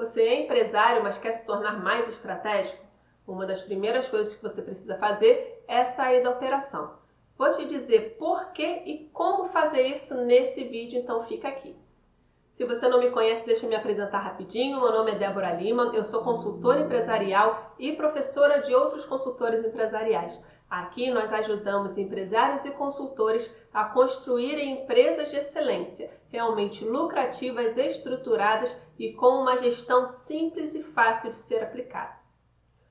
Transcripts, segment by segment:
Você é empresário, mas quer se tornar mais estratégico? Uma das primeiras coisas que você precisa fazer é sair da operação. Vou te dizer por que e como fazer isso nesse vídeo, então fica aqui. Se você não me conhece, deixa eu me apresentar rapidinho. Meu nome é Débora Lima, eu sou consultora empresarial e professora de outros consultores empresariais. Aqui nós ajudamos empresários e consultores a construírem empresas de excelência, realmente lucrativas, estruturadas e com uma gestão simples e fácil de ser aplicada.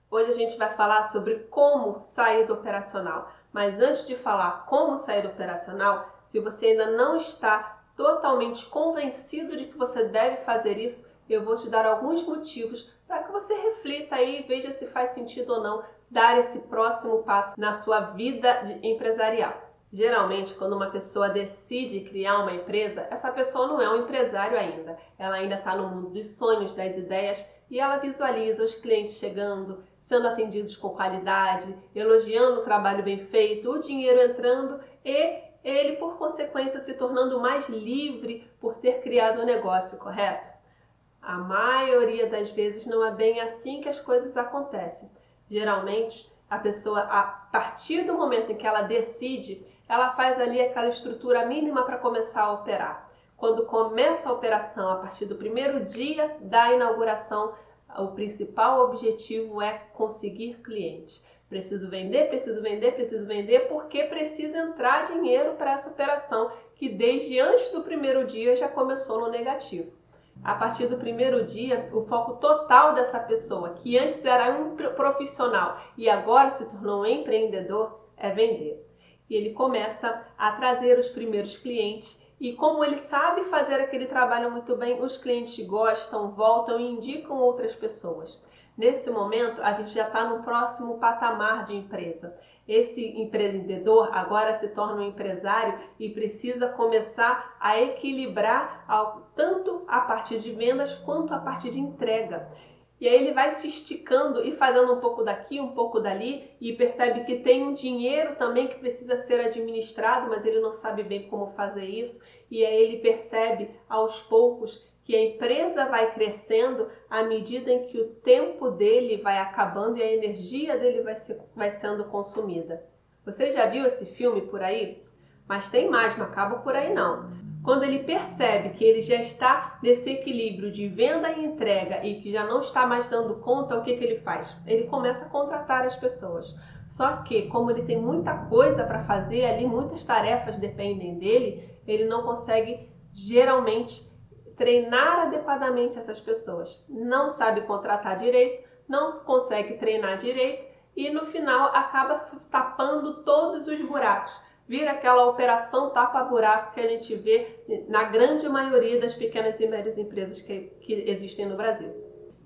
Hoje a gente vai falar sobre como sair do operacional, mas antes de falar como sair do operacional, se você ainda não está totalmente convencido de que você deve fazer isso, eu vou te dar alguns motivos para que você reflita aí e veja se faz sentido ou não dar esse próximo passo na sua vida empresarial. Geralmente, quando uma pessoa decide criar uma empresa, essa pessoa não é um empresário ainda. Ela ainda está no mundo dos sonhos, das ideias, e ela visualiza os clientes chegando, sendo atendidos com qualidade, elogiando o trabalho bem feito, o dinheiro entrando e ele, por consequência, se tornando mais livre por ter criado um negócio, correto? A maioria das vezes não é bem assim que as coisas acontecem. Geralmente, a pessoa, a partir do momento em que ela decide, ela faz ali aquela estrutura mínima para começar a operar. Quando começa a operação, a partir do primeiro dia da inauguração, o principal objetivo é conseguir clientes. Preciso vender, preciso vender, preciso vender, porque precisa entrar dinheiro para essa operação que desde antes do primeiro dia já começou no negativo. A partir do primeiro dia, o foco total dessa pessoa, que antes era um profissional e agora se tornou um empreendedor, é vender. E ele começa a trazer os primeiros clientes e como ele sabe fazer aquele trabalho muito bem, os clientes gostam, voltam e indicam outras pessoas. Nesse momento, a gente já está no próximo patamar de empresa. Esse empreendedor agora se torna um empresário e precisa começar a equilibrar tanto a parte de vendas quanto a parte de entrega. E aí ele vai se esticando e fazendo um pouco daqui, um pouco dali e percebe que tem um dinheiro também que precisa ser administrado, mas ele não sabe bem como fazer isso. E aí ele percebe aos poucos que a empresa vai crescendo à medida em que o tempo dele vai acabando e a energia dele vai sendo consumida. Você já viu esse filme por aí? Mas tem mais, não acaba por aí não. Quando ele percebe que ele já está nesse equilíbrio de venda e entrega e que já não está mais dando conta, o que ele faz? Ele começa a contratar as pessoas. Só que, como ele tem muita coisa para fazer ali, muitas tarefas dependem dele, ele não consegue geralmente treinar adequadamente essas pessoas. Não sabe contratar direito, não consegue treinar direito e no final acaba tapando todos os buracos. Vira aquela operação tapa-buraco que a gente vê na grande maioria das pequenas e médias empresas que existem no Brasil.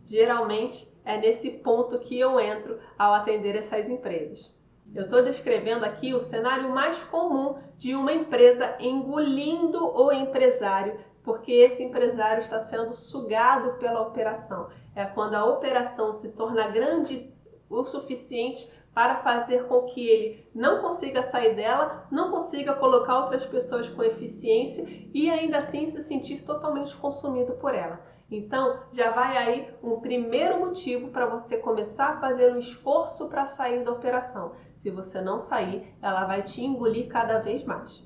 Geralmente é nesse ponto que eu entro ao atender essas empresas. Eu estou descrevendo aqui o cenário mais comum de uma empresa engolindo o empresário, porque esse empresário está sendo sugado pela operação. É quando a operação se torna grande o suficiente para fazer com que ele não consiga sair dela, não consiga colocar outras pessoas com eficiência e ainda assim se sentir totalmente consumido por ela. Então, já vai aí um primeiro motivo para você começar a fazer um esforço para sair da operação. Se você não sair, ela vai te engolir cada vez mais.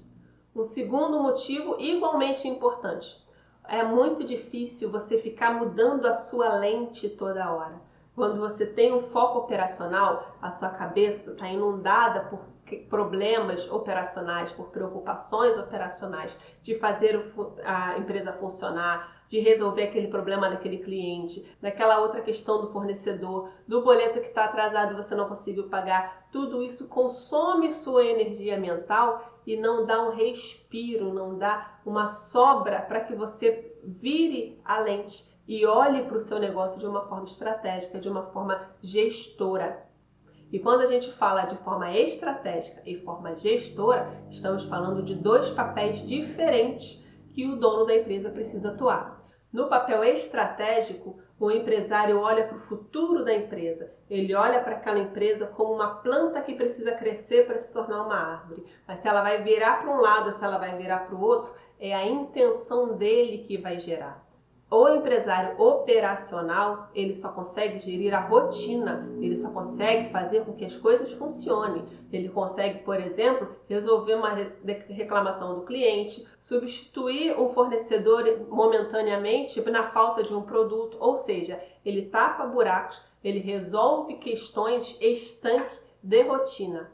Um segundo motivo igualmente importante. É muito difícil você ficar mudando a sua lente toda hora. Quando você tem um foco operacional, a sua cabeça está inundada por problemas operacionais, por preocupações operacionais, de fazer a empresa funcionar, de resolver aquele problema daquele cliente, daquela outra questão do fornecedor, do boleto que está atrasado e você não conseguiu pagar. Tudo isso consome sua energia mental e não dá um respiro, não dá uma sobra para que você vire a lente e olhe para o seu negócio de uma forma estratégica, de uma forma gestora. E quando a gente fala de forma estratégica e forma gestora, estamos falando de dois papéis diferentes que o dono da empresa precisa atuar. No papel estratégico, o empresário olha para o futuro da empresa. Ele olha para aquela empresa como uma planta que precisa crescer para se tornar uma árvore. Mas se ela vai virar para um lado ou se ela vai virar para o outro, é a intenção dele que vai gerar. O empresário operacional, ele só consegue gerir a rotina, ele só consegue fazer com que as coisas funcionem. Ele consegue, por exemplo, resolver uma reclamação do cliente, substituir um fornecedor momentaneamente na falta de um produto, ou seja, ele tapa buracos, ele resolve questões estanques de rotina.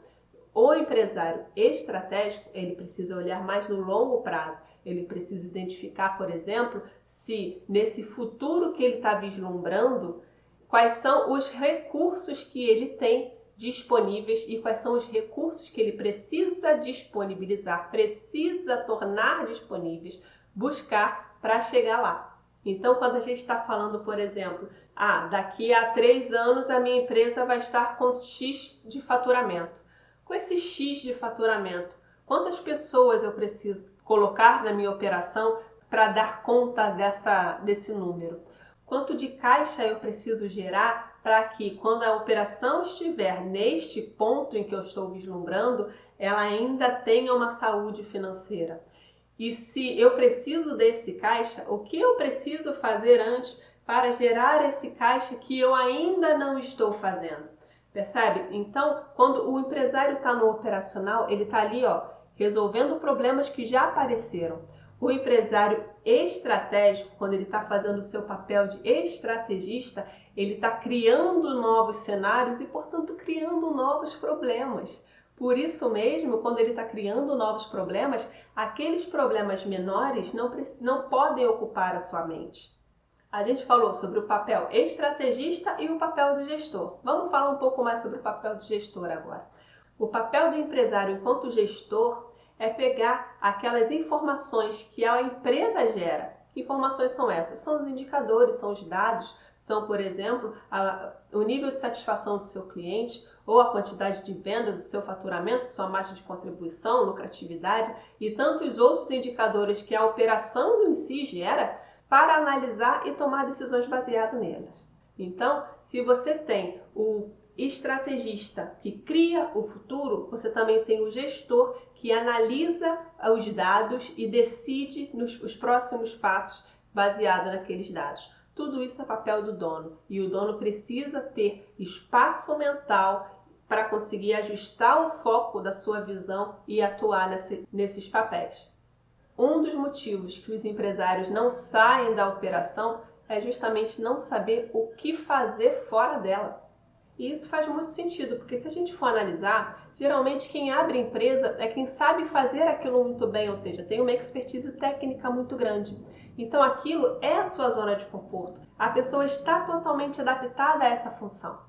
O empresário estratégico, ele precisa olhar mais no longo prazo. Ele precisa identificar, por exemplo, se nesse futuro que ele está vislumbrando, quais são os recursos que ele tem disponíveis e quais são os recursos que ele precisa disponibilizar, precisa tornar disponíveis, buscar para chegar lá. Então, quando a gente está falando, por exemplo, daqui a 3 anos a minha empresa vai estar com X de faturamento. Com esse X de faturamento, quantas pessoas eu preciso colocar na minha operação para dar conta desse número? Quanto de caixa eu preciso gerar para que, quando a operação estiver neste ponto em que eu estou vislumbrando, ela ainda tenha uma saúde financeira? E se eu preciso desse caixa, o que eu preciso fazer antes para gerar esse caixa que eu ainda não estou fazendo? Percebe? Então, quando o empresário está no operacional, ele está ali, resolvendo problemas que já apareceram. O empresário estratégico, quando ele está fazendo o seu papel de estrategista, ele está criando novos cenários e, portanto, criando novos problemas. Por isso mesmo, quando ele está criando novos problemas, aqueles problemas menores não podem ocupar a sua mente. A gente falou sobre o papel estrategista e o papel do gestor. Vamos falar um pouco mais sobre o papel do gestor agora. O papel do empresário enquanto gestor é pegar aquelas informações que a empresa gera. Que informações são essas? São os indicadores, são os dados, são, por exemplo, o nível de satisfação do seu cliente ou a quantidade de vendas, o seu faturamento, sua margem de contribuição, lucratividade e tantos outros indicadores que a operação em si gera, para analisar e tomar decisões baseadas nelas. Então, se você tem o estrategista que cria o futuro, você também tem o gestor que analisa os dados e decide os próximos passos baseado naqueles dados. Tudo isso é papel do dono e o dono precisa ter espaço mental para conseguir ajustar o foco da sua visão e atuar nesses papéis. Um dos motivos que os empresários não saem da operação é justamente não saber o que fazer fora dela. E isso faz muito sentido, porque se a gente for analisar, geralmente quem abre empresa é quem sabe fazer aquilo muito bem, ou seja, tem uma expertise técnica muito grande. Então aquilo é a sua zona de conforto. A pessoa está totalmente adaptada a essa função.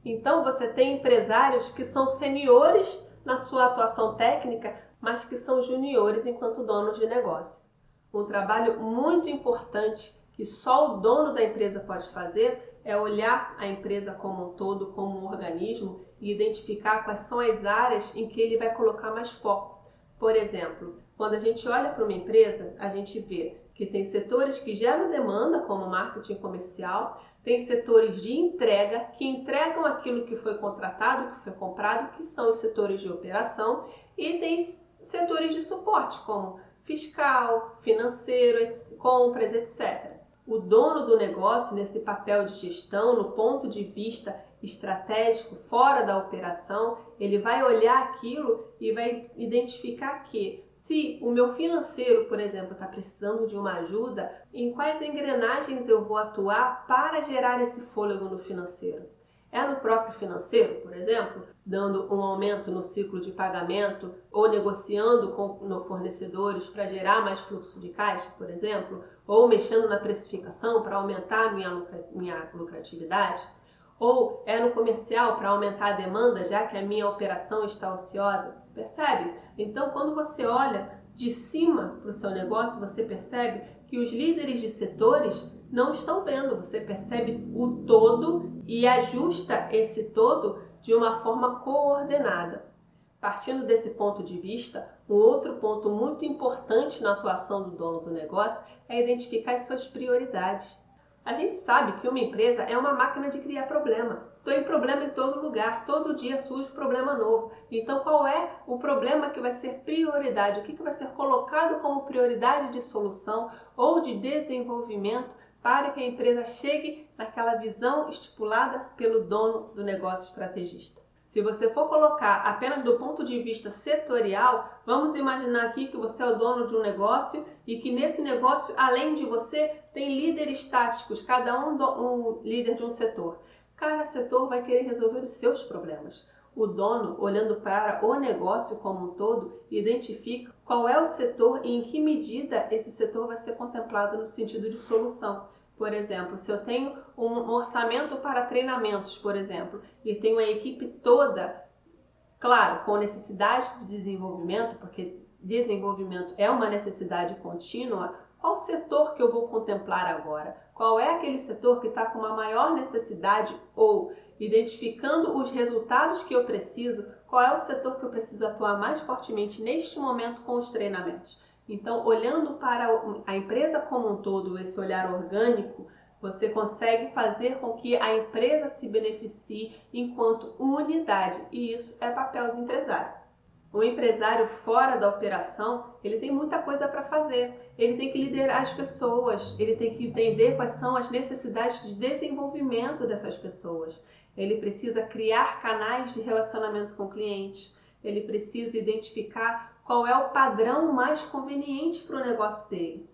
Então você tem empresários que são seniores na sua atuação técnica, mas que são juniores enquanto donos de negócio. Um trabalho muito importante que só o dono da empresa pode fazer é olhar a empresa como um todo, como um organismo e identificar quais são as áreas em que ele vai colocar mais foco. Por exemplo, quando a gente olha para uma empresa, a gente vê que tem setores que geram demanda, como marketing comercial, tem setores de entrega, que entregam aquilo que foi contratado, que foi comprado, que são os setores de operação, e tem setores de suporte, como fiscal, financeiro, compras, etc. O dono do negócio, nesse papel de gestão, no ponto de vista estratégico, fora da operação, ele vai olhar aquilo e vai identificar que se o meu financeiro, por exemplo, está precisando de uma ajuda, em quais engrenagens eu vou atuar para gerar esse fôlego no financeiro? É no próprio financeiro, por exemplo, dando um aumento no ciclo de pagamento ou negociando com fornecedores para gerar mais fluxo de caixa, por exemplo, ou mexendo na precificação para aumentar a minha lucratividade? Ou é no comercial para aumentar a demanda, já que a minha operação está ociosa? Percebe? Então, quando você olha de cima para o seu negócio, você percebe que os líderes de setores não estão vendo. Você percebe o todo e ajusta esse todo de uma forma coordenada. Partindo desse ponto de vista, um outro ponto muito importante na atuação do dono do negócio é identificar as suas prioridades. A gente sabe que uma empresa é uma máquina de criar problema. Tem problema em todo lugar, todo dia surge problema novo. Então, qual é o problema que vai ser prioridade? O que vai ser colocado como prioridade de solução ou de desenvolvimento para que a empresa chegue naquela visão estipulada pelo dono do negócio estrategista. Se você for colocar apenas do ponto de vista setorial, vamos imaginar aqui que você é o dono de um negócio e que nesse negócio, além de você, tem líderes táticos, cada um líder de um setor. Cada setor vai querer resolver os seus problemas. O dono, olhando para o negócio como um todo, identifica qual é o setor e em que medida esse setor vai ser contemplado no sentido de solução. Por exemplo, se eu tenho um orçamento para treinamentos, por exemplo, e tenho a equipe toda, claro, com necessidade de desenvolvimento, porque desenvolvimento é uma necessidade contínua, qual setor que eu vou contemplar agora? Qual é aquele setor que está com uma maior necessidade ou, identificando os resultados que eu preciso, qual é o setor que eu preciso atuar mais fortemente neste momento com os treinamentos? Então, olhando para a empresa como um todo, esse olhar orgânico, você consegue fazer com que a empresa se beneficie enquanto unidade, e isso é papel do empresário. O empresário fora da operação, ele tem muita coisa para fazer. Ele tem que liderar as pessoas, ele tem que entender quais são as necessidades de desenvolvimento dessas pessoas. Ele precisa criar canais de relacionamento com clientes. Ele precisa identificar qual é o padrão mais conveniente para o negócio dele.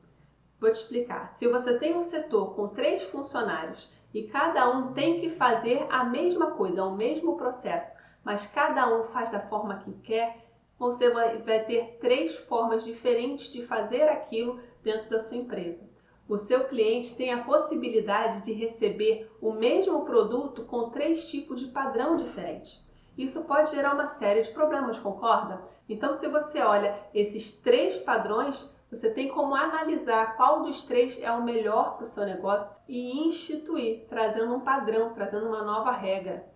Vou te explicar. Se você tem um setor com 3 funcionários e cada um tem que fazer a mesma coisa, o mesmo processo, mas cada um faz da forma que quer, você vai ter 3 formas diferentes de fazer aquilo dentro da sua empresa. O seu cliente tem a possibilidade de receber o mesmo produto com 3 tipos de padrão diferentes. Isso pode gerar uma série de problemas, concorda? Então, se você olha esses 3 padrões, você tem como analisar qual dos 3 é o melhor para o seu negócio e instituir, trazendo um padrão, trazendo uma nova regra.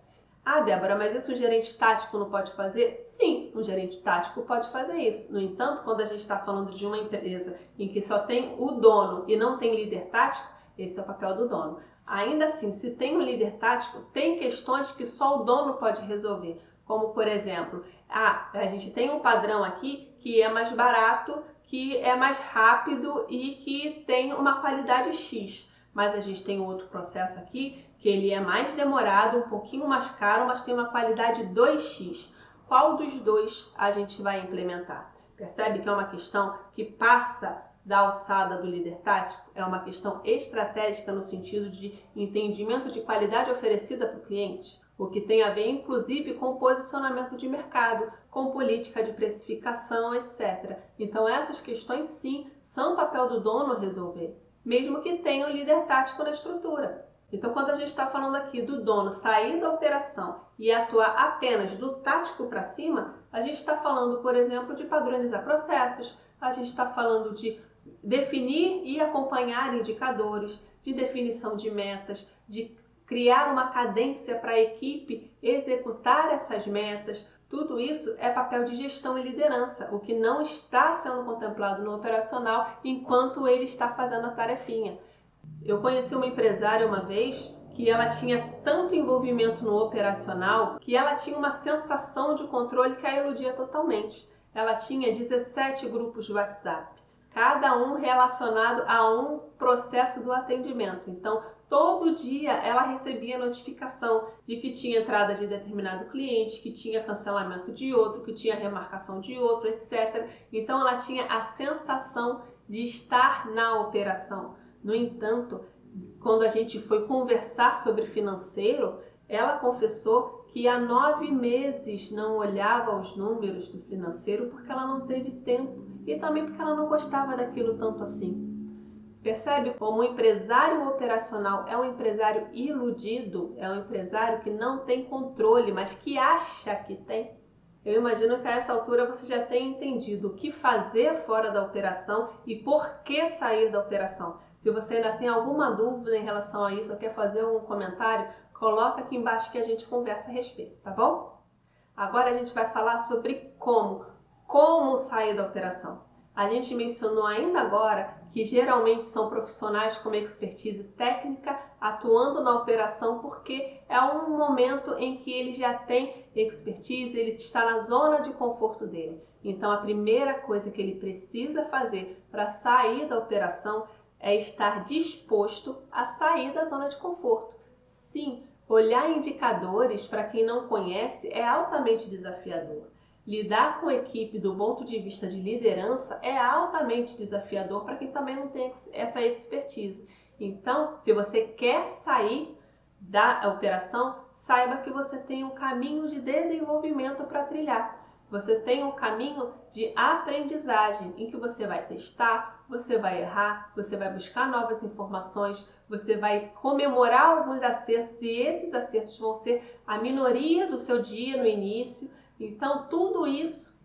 Ah, Débora, mas isso um gerente tático não pode fazer? Sim, um gerente tático pode fazer isso. No entanto, quando a gente está falando de uma empresa em que só tem o dono e não tem líder tático, esse é o papel do dono. Ainda assim, se tem um líder tático, tem questões que só o dono pode resolver. Como, por exemplo, a gente tem um padrão aqui que é mais barato, que é mais rápido e que tem uma qualidade X. Mas a gente tem outro processo aqui que ele é mais demorado, um pouquinho mais caro, mas tem uma qualidade 2x. Qual dos 2 a gente vai implementar? Percebe que é uma questão que passa da alçada do líder tático? É uma questão estratégica no sentido de entendimento de qualidade oferecida para o cliente, o que tem a ver inclusive com posicionamento de mercado, com política de precificação, etc. Então essas questões sim são papel do dono resolver, mesmo que tenha um líder tático na estrutura. Então, quando a gente está falando aqui do dono sair da operação e atuar apenas do tático para cima, a gente está falando, por exemplo, de padronizar processos, a gente está falando de definir e acompanhar indicadores, de definição de metas, de criar uma cadência para a equipe executar essas metas. Tudo isso é papel de gestão e liderança, o que não está sendo contemplado no operacional enquanto ele está fazendo a tarefinha. Eu conheci uma empresária uma vez que ela tinha tanto envolvimento no operacional que ela tinha uma sensação de controle que a iludia totalmente. Ela tinha 17 grupos de WhatsApp, cada um relacionado a um processo do atendimento. Então, todo dia ela recebia notificação de que tinha entrada de determinado cliente, que tinha cancelamento de outro, que tinha remarcação de outro, etc. Então, ela tinha a sensação de estar na operação. No entanto, quando a gente foi conversar sobre financeiro, ela confessou que há 9 meses não olhava os números do financeiro porque ela não teve tempo e também porque ela não gostava daquilo tanto assim. Percebe como o empresário operacional é um empresário iludido, é um empresário que não tem controle, mas que acha que tem? Eu imagino que a essa altura você já tenha entendido o que fazer fora da operação e por que sair da operação. Se você ainda tem alguma dúvida em relação a isso ou quer fazer algum comentário, coloca aqui embaixo que a gente conversa a respeito, tá bom? Agora a gente vai falar sobre como sair da operação. A gente mencionou ainda agora que geralmente são profissionais com expertise técnica atuando na operação porque é um momento em que ele já tem expertise, ele está na zona de conforto dele. Então a primeira coisa que ele precisa fazer para sair da operação é estar disposto a sair da zona de conforto. Sim, olhar indicadores, para quem não conhece, é altamente desafiador. Lidar com a equipe do ponto de vista de liderança é altamente desafiador para quem também não tem essa expertise. Então, se você quer sair da operação, saiba que você tem um caminho de desenvolvimento para trilhar. Você tem um caminho de aprendizagem em que você vai testar, você vai errar, você vai buscar novas informações, você vai comemorar alguns acertos e esses acertos vão ser a minoria do seu dia no início. Então, tudo isso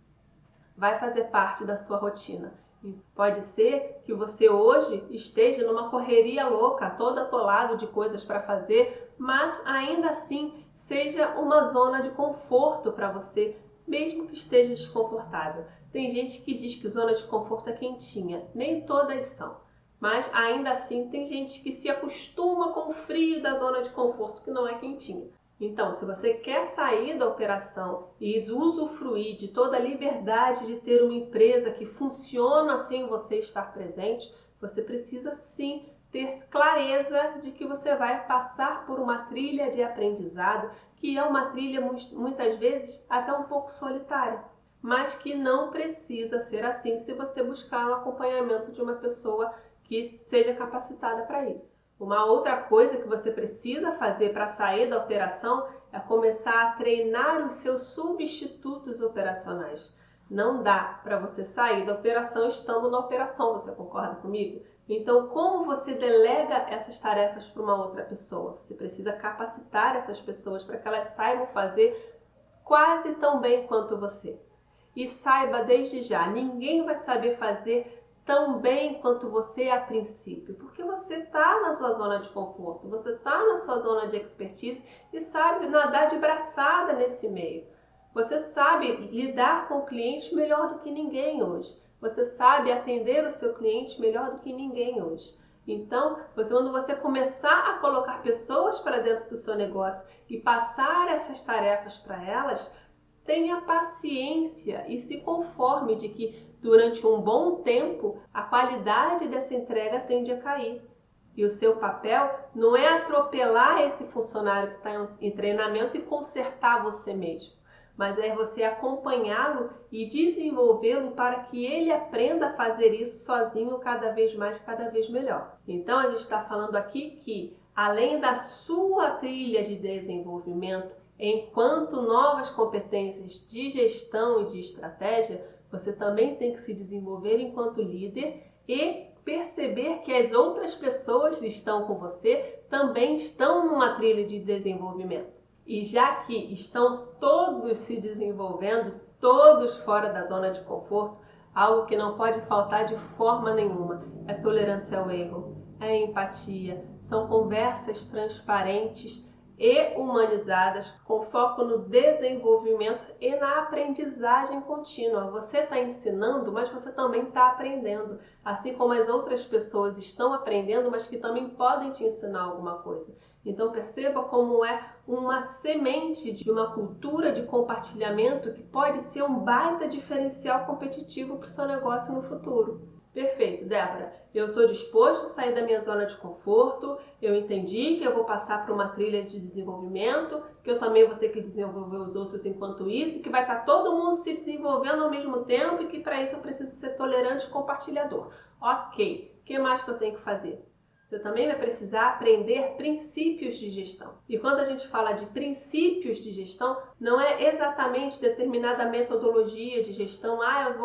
vai fazer parte da sua rotina. E pode ser que você hoje esteja numa correria louca, todo atolado de coisas para fazer, mas ainda assim seja uma zona de conforto para você, mesmo que esteja desconfortável. Tem gente que diz que zona de conforto é quentinha, nem todas são. Mas ainda assim tem gente que se acostuma com o frio da zona de conforto, que não é quentinha. Então, se você quer sair da operação e usufruir de toda a liberdade de ter uma empresa que funciona sem você estar presente, você precisa sim ter clareza de que você vai passar por uma trilha de aprendizado, que é uma trilha muitas vezes até um pouco solitária, mas que não precisa ser assim se você buscar um acompanhamento de uma pessoa que seja capacitada para isso. Uma outra coisa que você precisa fazer para sair da operação é começar a treinar os seus substitutos operacionais. Não dá para você sair da operação estando na operação, você concorda comigo? Então, como você delega essas tarefas para uma outra pessoa? Você precisa capacitar essas pessoas para que elas saibam fazer quase tão bem quanto você. E saiba desde já, ninguém vai saber fazer tão bem quanto você a princípio, porque você está na sua zona de conforto, você está na sua zona de expertise e sabe nadar de braçada nesse meio. Você sabe lidar com o cliente melhor do que ninguém hoje. Você sabe atender o seu cliente melhor do que ninguém hoje. Então, quando você começar a colocar pessoas para dentro do seu negócio e passar essas tarefas para elas, tenha paciência e se conforme de que durante um bom tempo a qualidade dessa entrega tende a cair. E o seu papel não é atropelar esse funcionário que está em treinamento e consertar você mesmo, mas é você acompanhá-lo e desenvolvê-lo para que ele aprenda a fazer isso sozinho cada vez mais, cada vez melhor. Então a gente está falando aqui que, além da sua trilha de desenvolvimento, enquanto novas competências de gestão e de estratégia, você também tem que se desenvolver enquanto líder e perceber que as outras pessoas que estão com você também estão numa trilha de desenvolvimento. E já que estão todos se desenvolvendo, todos fora da zona de conforto, algo que não pode faltar de forma nenhuma é tolerância ao erro, é empatia, são conversas transparentes e humanizadas, com foco no desenvolvimento e na aprendizagem contínua. Você está ensinando, mas você também está aprendendo, assim como as outras pessoas estão aprendendo, mas que também podem te ensinar alguma coisa. Então perceba como é uma semente de uma cultura de compartilhamento que pode ser um baita diferencial competitivo para o seu negócio no futuro. Perfeito, Débora. Eu estou disposto a sair da minha zona de conforto, eu entendi que eu vou passar por uma trilha de desenvolvimento, que eu também vou ter que desenvolver os outros enquanto isso, que vai estar todo mundo se desenvolvendo ao mesmo tempo e que para isso eu preciso ser tolerante e compartilhador. Ok, o que mais que eu tenho que fazer? Você também vai precisar aprender princípios de gestão. E quando a gente fala de princípios de gestão, não é exatamente determinada metodologia de gestão, eu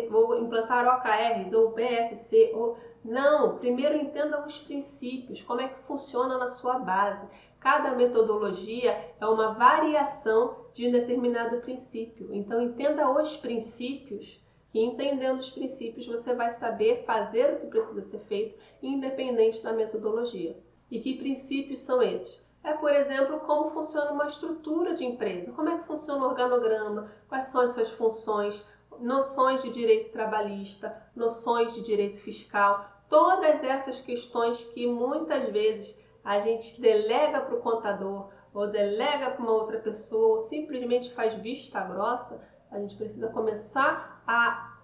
vou implantar OKRs ou BSC, ou não, primeiro entenda os princípios, como é que funciona na sua base. Cada metodologia é uma variação de um determinado princípio. Então entenda os princípios. E entendendo os princípios, você vai saber fazer o que precisa ser feito, independente da metodologia. E que princípios são esses? É, por exemplo, como funciona uma estrutura de empresa, como é que funciona o organograma, quais são as suas funções, noções de direito trabalhista, noções de direito fiscal, todas essas questões que muitas vezes a gente delega para o contador, ou delega para uma outra pessoa, ou simplesmente faz vista grossa. A gente precisa começar a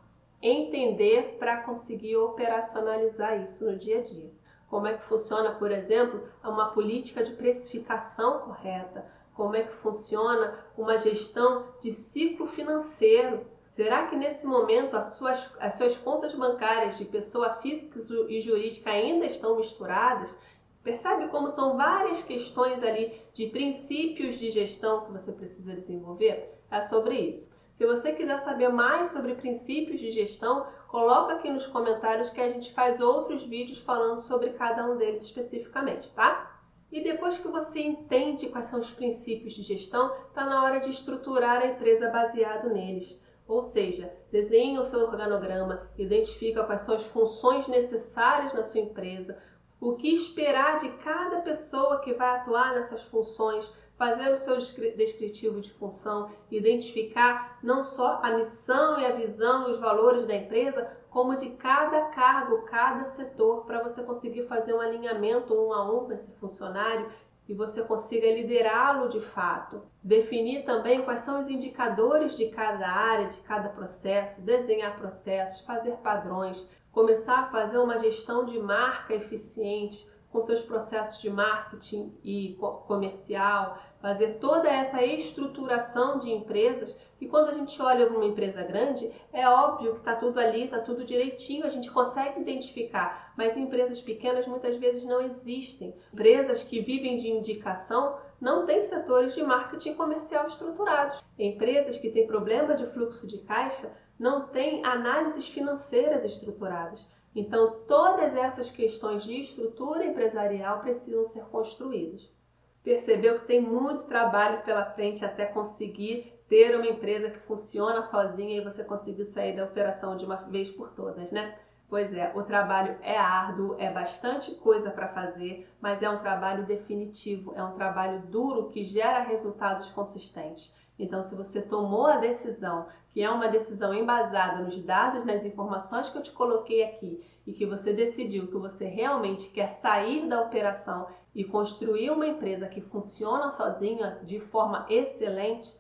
entender para conseguir operacionalizar isso no dia a dia. Como é que funciona, por exemplo, uma política de precificação correta? Como é que funciona uma gestão de ciclo financeiro? Será que nesse momento as suas contas bancárias de pessoa física e jurídica ainda estão misturadas? Percebe como são várias questões ali de princípios de gestão que você precisa desenvolver? É sobre isso. Se você quiser saber mais sobre princípios de gestão, coloca aqui nos comentários que a gente faz outros vídeos falando sobre cada um deles especificamente, tá? E depois que você entende quais são os princípios de gestão, está na hora de estruturar a empresa baseado neles. Ou seja, desenhe o seu organograma, identifica quais são as funções necessárias na sua empresa, o que esperar de cada pessoa que vai atuar nessas funções, fazer o seu descritivo de função, identificar não só a missão e a visão e os valores da empresa, como de cada cargo, cada setor, para você conseguir fazer um alinhamento 1 a 1 com esse funcionário e você consiga liderá-lo de fato. Definir também quais são os indicadores de cada área, de cada processo, desenhar processos, fazer padrões, começar a fazer uma gestão de marca eficiente com seus processos de marketing e comercial, fazer toda essa estruturação de empresas. E quando a gente olha para uma empresa grande, é óbvio que está tudo ali, está tudo direitinho, a gente consegue identificar, mas em empresas pequenas muitas vezes não existem. Empresas que vivem de indicação não têm setores de marketing comercial estruturados. Empresas que têm problema de fluxo de caixa não têm análises financeiras estruturadas. Então, todas essas questões de estrutura empresarial precisam ser construídas. Percebeu que tem muito trabalho pela frente até conseguir ter uma empresa que funciona sozinha e você conseguir sair da operação de uma vez por todas, né? Pois é, o trabalho é árduo, é bastante coisa para fazer, mas é um trabalho definitivo, é um trabalho duro que gera resultados consistentes. Então, se você tomou a decisão, que é uma decisão embasada nos dados, nas informações que eu te coloquei aqui, e que você decidiu que você realmente quer sair da operação e construir uma empresa que funciona sozinha de forma excelente,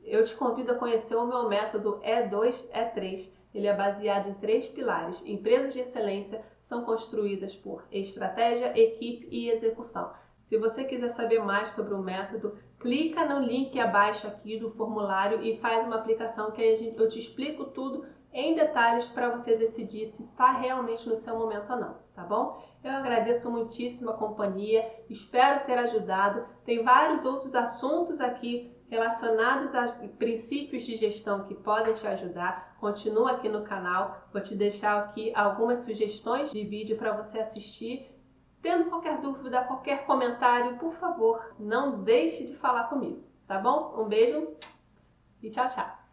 eu te convido a conhecer o meu método E2E3. Ele é baseado em 3 pilares. Empresas de excelência são construídas por estratégia, equipe e execução. Se você quiser saber mais sobre o método, clica no link abaixo aqui do formulário e faz uma aplicação que eu te explico tudo em detalhes para você decidir se está realmente no seu momento ou não, tá bom? Eu agradeço muitíssimo a companhia, espero ter ajudado. Tem vários outros assuntos aqui relacionados a princípios de gestão que podem te ajudar. Continua aqui no canal, vou te deixar aqui algumas sugestões de vídeo para você assistir. Tendo qualquer dúvida, qualquer comentário, por favor, não deixe de falar comigo, tá bom? Um beijo e tchau, tchau!